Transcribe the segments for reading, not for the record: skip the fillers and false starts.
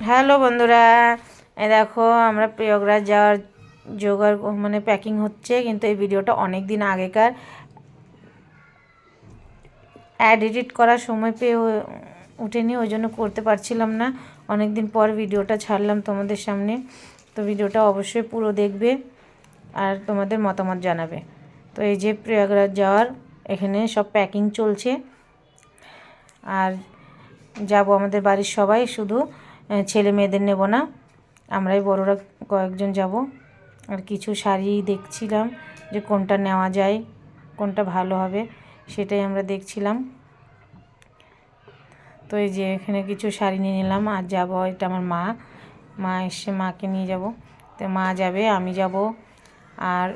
Hello বন্ধুরা, এই দেখো আমরা প্রয়াগরাজ যাওয়ার জোগাড় মানে প্যাকিং হচ্ছে, কিন্তু এই ভিডিওটা অনেক দিন আগেকার, এডিট করার সময় পেয়ে উঠেনি, ওই জন্য করতে পারছিলাম না। অনেক দিন পর ভিডিওটা ছাড়লাম তোমাদের সামনে, তো ভিডিওটা অবশ্যই পুরো দেখবে আর তোমাদের মতামত জানাবে। তো এই যে প্রয়াগরাজ যাওয়ার এখানে সব প্যাকিং চলছে, আর যাব আমাদের বাড়ির সবাই, শুধু ছেলে মেয়েদের নেব না, আমরাই বড়রা কয়েকজন যাব। আর কিছু শাড়ি দেখছিলাম যে কোনটা নেওয়া যায়, কোনটা ভালো হবে, সেটাই আমরা দেখছিলাম। তো এই যে এখানে কিছু শাড়ি নিয়ে নিলাম, আর যাব, এটা আমার মা এসে মাকে নিয়ে যাব। তো মা যাবে, আমি যাব, আর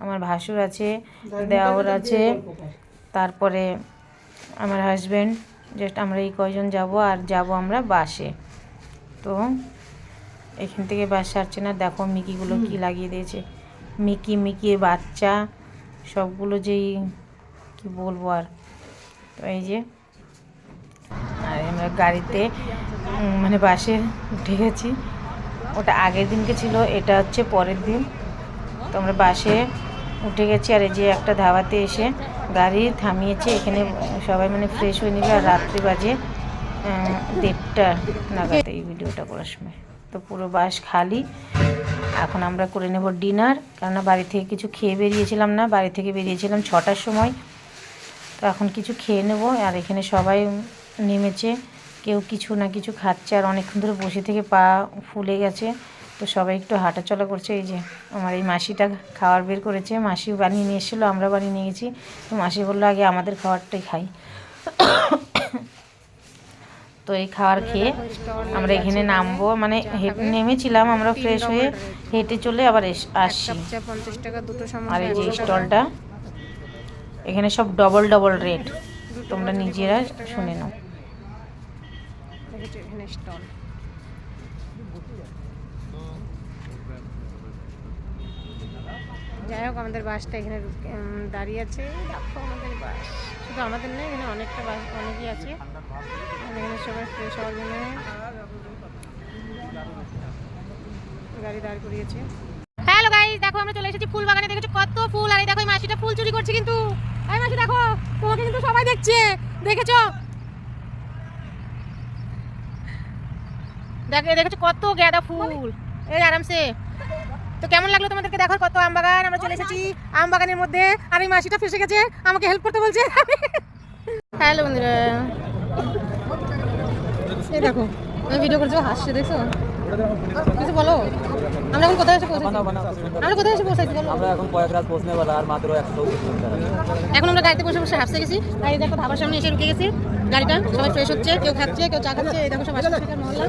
আমার ভাসুর আছে, দেওর আছে, তারপরে আমার হাজব্যান্ড, জাস্ট আমরা এই কয়জন যাব। আর যাব আমরা বাসে। তো এখান থেকে বাস ছাড়ছে না, দেখো মিকিগুলো কি লাগিয়ে দিয়েছে, মিকির বাচ্চা সবগুলো, যেই কি বলবো আর। তো এই যে আর আমরা গাড়িতে মানে বাসে উঠে গেছি, ওটা আগের দিনকে ছিল, এটা হচ্ছে পরের দিন। তো আমরা বাসে উঠে গেছি, আর এই যে একটা ধাবাতে এসে গাড়ি থামিয়েছে, এখানে সবাই মানে ফ্রেশ হয়ে নেবে। আর রাত্রি বাজে 1:30 নাগাদ এই ভিডিওটা করার সময়। তো পুরো বাস খালি। এখন আমরা করে নেব ডিনার, কেননা বাড়ি থেকে কিছু খেয়ে বেরিয়েছিলাম না, বাড়ি থেকে বেরিয়েছিলাম 6টার সময়। তো এখন কিছু খেয়ে নেব। আর এখানে সবাই নেমেছে, কেউ কিছু না কিছু খাচ্ছে, আর অনেকক্ষণ ধরে বসে থেকে পা ফুলে গেছে, তো সবাই একটু হাঁটাচলা করছে। এই যে আমার এই মাসিটা খাবার বের করেছে, মাসি বানিয়ে নিয়ে এসেছিলো, আমরা বানিয়ে নিয়ে গেছি। তো মাসি বললো আগে আমাদের খাবারটাই খাই। তো এই খাবার খেয়ে আমরা এখানে নামবো, মানে নেমেছিলাম আমরা, ফ্রেশ হয়ে হেঁটে চলে আবার আসছি। আর এই যে স্টলটা, এখানে সব ডবল রেট, তোমরা নিজেরা শুনে নাও। যাই হোক, আমাদের বাসটা এখানে দাঁড়িয়ে আছে। দেখো আমাদের বাস, শুধু আমাদের নেই, এখানে অনেকটা বাস, অনেকই আছে। এখানে সবাই ফ্রেশ হওয়ার জন্য গাড়ি দাঁড় করিয়েছে। হ্যালো গাইস, দেখো আমরা চলে এসেছি ফুল বাগানে। দেখেছো কত ফুল, আর এই দেখো এই মাসিটা ফুল চুরি করছে, কিন্তু এই মাসি দেখো, তোমাকে কিন্তু সবাই দেখছে, দেখেছো? দেখেছো কত গাঁদা ফুল, এই আরামসে। তো কেমন লাগলো তোমাদেরকে? দেখো কত আম বাগান, আমরা চলে এসেছি আম বাগানের মধ্যে, আর এই মাসিটা ফেসে গেছে, আমাকে হেল্প করতে বলছে। হ্যালো বন্ধুরা, এই দেখো আমি ভিডিও করছি, হাসছে, দেখছো? কিছু বলো, আমরা এখন কোথায় এসে পৌঁছেছি? আমরা কোথায় এসে পৌঁছাইছি বলো? আমরা এখন প্রয়াগরাজ পৌঁছনে वाला আর মাত্র 120 কিলোমিটার। এখন আমরা গাড়িতে বসে বসে হাসতে গেছি, আর এই দেখো ধাবার সামনে এসে রুকে গেছি গাড়িটা, সবাই ফ্রেশ হচ্ছে, কেউ খাচ্ছে, কেউ চা খাচ্ছে। এই দেখো সব আশেপাশের মহল্লা,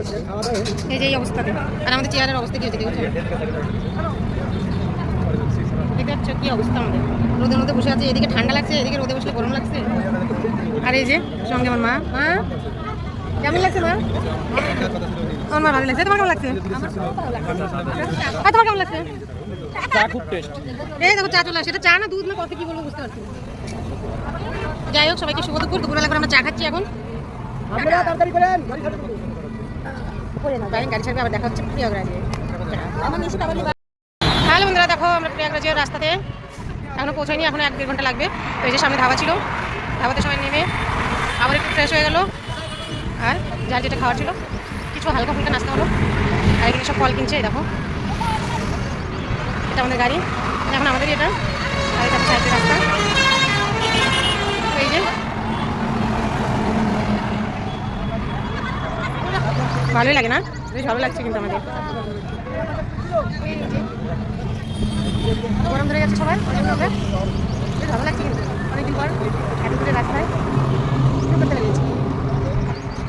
এই যে এই অবস্থাতে। আর আমাদের চেয়ারের অবস্থা কি হয়েছে দেখছো? দেখতে কি অবস্থা আমাদের, রোদের মধ্যে বসে আছে, এদিকে ঠান্ডা লাগছে, এদিকে রোদে বসলে গরম লাগছে। আর এই যে সঙ্গে আমার মা কেমন লাগছে মা? আমার মা ভালো লাগছে, তোমার কেমন লাগছে? তোমার কেমন লাগছে? চা খুব টেস্ট। এই দেখো চা চলে আসে, এটা চা না দুধ না কফি কি বলবো বুঝতে পারছি। যাই হোক, সবাইকে শুভ দুপুর। দুপুরবেলা করে আমরা চা খাচ্ছি এখন। গাড়ি ছাড়বে, আবার দেখা হচ্ছে প্রয়াগরাজে। হ্যালো বন্ধুরা, দেখো আমরা প্রয়াগরাজের রাস্তাতে এখনো পৌঁছাইনি, এখনো 1-1.5 ঘন্টা লাগবে। তো এই যে সামনে ধাবা ছিল, ধাবাতে সবাই নেমে আবার একটু ফ্রেশ হয়ে গেল, আর যার যেটা খাওয়ার ছিল কিছু হালকা ফুলকা নাস্তা হলো। আর এখানে সব ফল কিনছে, দেখো এটা আমাদের গাড়ি, এখন আমাদেরই এটা। আর এটা সাইডের রাস্তা, এই যে ভালোই লাগে না? বেশ ভালো লাগছে কিন্তু আমাদের। গরম ধরে গেছে সবার, ওই জন্য বেশ ভালো লাগছে কিন্তু অনেকদিন পর এত দূরে রাস্তায় করতে পেরেছি।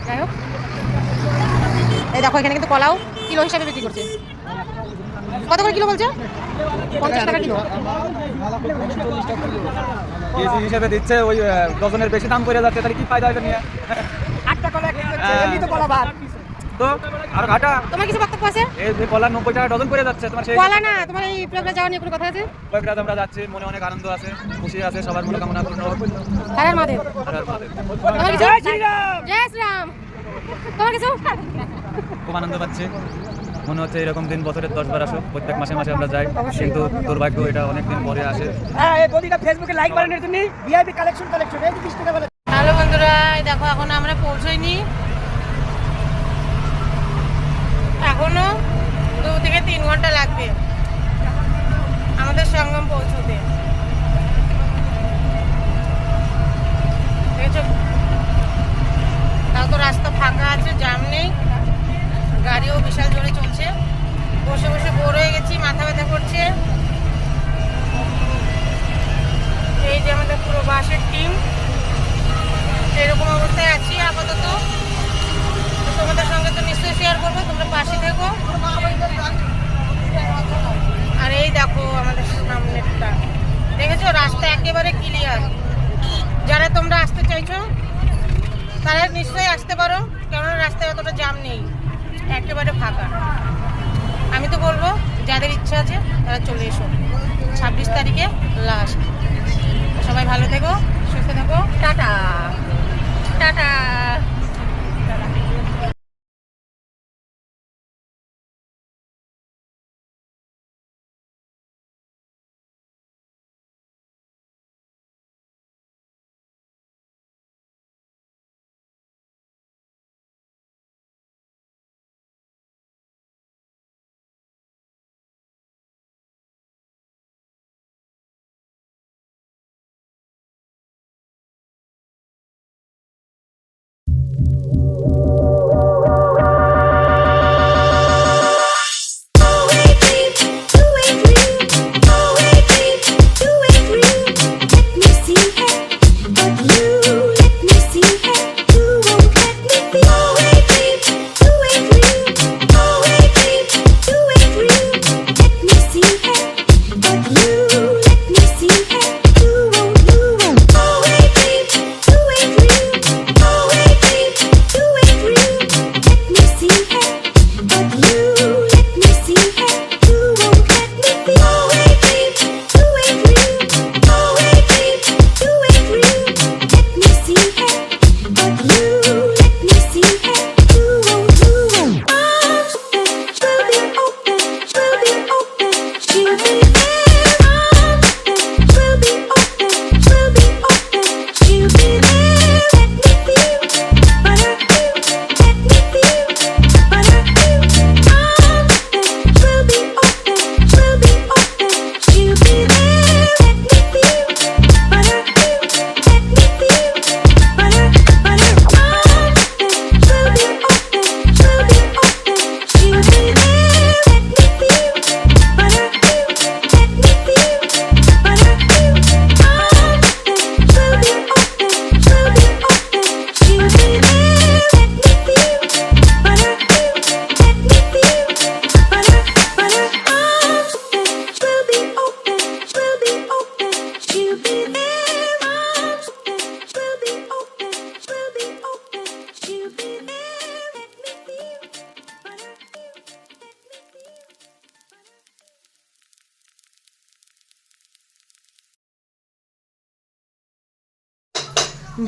যাই হোক, এই দেখো এখানে কিন্তু কলাও কিলো হিসাবে বিক্রি করছে। কত করে কিলো বলছে? 50 টাকা কিলো কেজি হিসেবে দিচ্ছে, ওই ডজনের বেশি দাম করে যাচ্ছে, তাহলে কি ফায়দা হবে নিয়ে? 8 টাকা এমনি তো কলা ভাত। তো আর ঘাটা, তোমার কিছু বক্তব্য আছে? এই যে কলা 90 টাকা ডজন করে যাচ্ছে, তোমার সেই কলা না, তোমার এই প্রোগ্রামে যাওয়া নিয়ে কোনো কথা আছে? প্রয়াগরাজ আমরা যাচ্ছি, মনে অনেক আনন্দ আছে, খুশি আছে, সবার মনোকামনা পূর্ণ হোক। হর হর মহাদেব। হর হর মহাদেব। জয় শ্রীরাম। জয় শ্রীরাম। তোমার কিছু খুব আনন্দ পাচ্ছি, মনে হচ্ছে এরকম দিন বছরের 10 বার আসুক, প্রত্যেক মাসে মাসে আমরা যাই, কিন্তু দুর্ভাগ্য এটা অনেক দিন পরে আসে। হ্যালো বন্ধুরা, এই দেখো এখন আমরা পৌঁছাইনি, এখনো 2 থেকে 3 ঘন্টা লাগবে আমাদের সঙ্গম পৌঁছতে। দেখেছো, তাও তো রাস্তা ফাঁকা আছে, জ্যাম নেই, গাড়িও বিশাল জোরে চলছে। বসে বসে বোর হয়ে গেছি, মাথা ব্যথা করছে। এই যে আমাদের পুরো বাসের টিম, এরকম অবস্থায় আছি আপাতত। তো তোমাদের সঙ্গে তো নিশ্চয়ই শেয়ার করবো, তোমরা পাশে থেকো। আর এই দেখো আমাদের সামনেরটা, দেখেছো রাস্তা একেবারে ক্লিয়ার। যারা তোমরা আসতে চাইছো তারা নিশ্চয়ই আসতে পারো, কেননা রাস্তায় অতটা জ্যাম নেই, একেবারে ফাঁকা। আমি তো বলবো যাদের ইচ্ছা আছে তারা চলে এসো, 26 তারিখে লাস্ট। সবাই ভালো থেকো, সুস্থ থেকো, টাটা টাটা।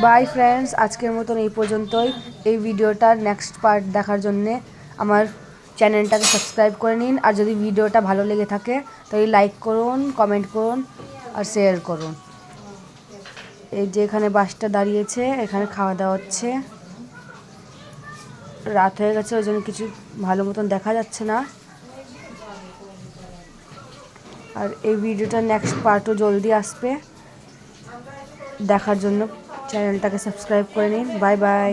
বাই ফ্রেন্ডস, আজকের মতন এই পর্যন্তই। এই ভিডিওটার নেক্সট পার্ট দেখার জন্যে আমার চ্যানেলটাকে সাবস্ক্রাইব করে নিন। আর যদি ভিডিওটা ভালো লেগে থাকে তাহলে লাইক করুন, কমেন্ট করুন আর শেয়ার করুন। এই যে এখানে বাসটা দাঁড়িয়েছে, এখানে খাওয়া দাওয়া হচ্ছে। রাত হয়ে গেছে, ওই জন্য কিছু ভালো মতন দেখা যাচ্ছে না। আর এই ভিডিওটার নেক্সট পার্টও জলদি আসবে, দেখার জন্য চ্যানেলটাকে সাবস্ক্রাইব করে নিন। Bye bye.